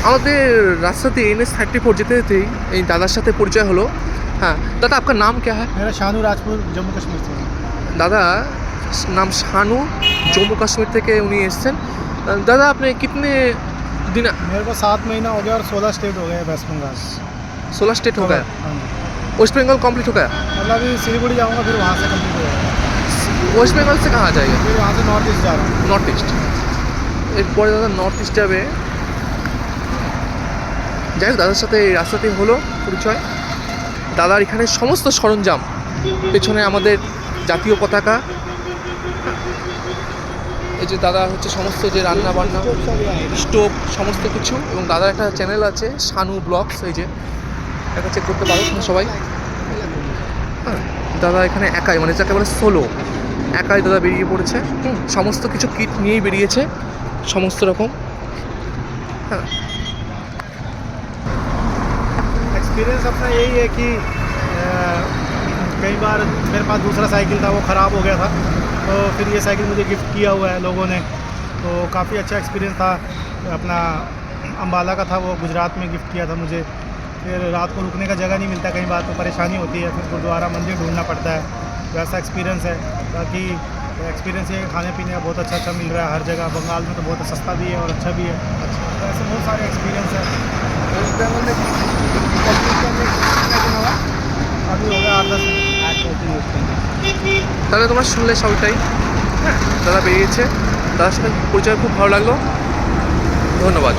আমাদের रास्ते NH-34 যেতে যেতেই এই দাদার সাথে পরিচয় হলো। हाँ दादा, आपका नाम क्या है? मेरा शानू राजपुर जम्मू कश्मीर से। दादा नाम शानू, जम्मू कश्मीर থেকে উনি এসেছেন। दादा आपने कितने दिन? मेरे को 7 महीना हो गया और 16 स्टेट हो गए वेस्ट बंगाल। 16 स्टेट हो गया। हाँ जी। वेस्ट बंगाल कंप्लीट हो गया। मतलब अभी सिलीगुड़ी जाऊँगा, फिर वहाँ से कंप्लीट हो जाएगा। वेस्ट बंगाल से कहाँ जाएगा? फिर वहाँ से नॉर्थ ईस्ट जा रहा हूँ। North east. এরপরে দাদা নর্থ ইস্ট যাবে। যাই হোক, দাদার সাথে এই রাস্তাতেই হলো পরিচয়। দাদার এখানে সমস্ত সরঞ্জাম, পেছনে আমাদের জাতীয় পতাকা, এই যে দাদা হচ্ছে সমস্ত যে রান্না বান্না, স্টোভ, সমস্ত কিছু। এবং দাদার একটা চ্যানেল আছে শানু ব্লগস, এই যে একটা চেক করতে পারো সবাই। হ্যাঁ, দাদা এখানে একাই, মানে যাকে বলে সোলো, একাই দাদা বেরিয়ে পড়েছে। সমস্ত কিছু কিট নিয়েই বেরিয়েছে, সমস্ত রকম। হ্যাঁ, एक्सपीरियंस अपना यही है कि कई बार मेरे पास दूसरा साइकिल था, वो ख़राब हो गया था, तो फिर ये साइकिल मुझे गिफ्ट किया हुआ है लोगों ने, तो काफ़ी अच्छा एक्सपीरियंस था। अपना अम्बाला का था, वो गुजरात में गिफ्ट किया था मुझे। फिर रात को रुकने का जगह नहीं मिलता, कई बार तो परेशानी होती है, फिर गुरुद्वारा मंदिर ढूंढना पड़ता है, वैसा एक्सपीरियंस है। बाकी एक्सपीरियंस ये खाने पीने का बहुत अच्छा मिल रहा है हर जगह। बंगाल में तो बहुत सस्ता भी है और अच्छा भी है, तो ऐसे बहुत सारे एक्सपीरियंस है। वेस्ट बंगाल में अभी हो गया 8-10 दिन। তাহলে তোমরা শুনলে সবটাই। হ্যাঁ, দাদা বেরিয়েছে, দাদার সাথে পরিচয় খুব ভালো লাগলো। ধন্যবাদ।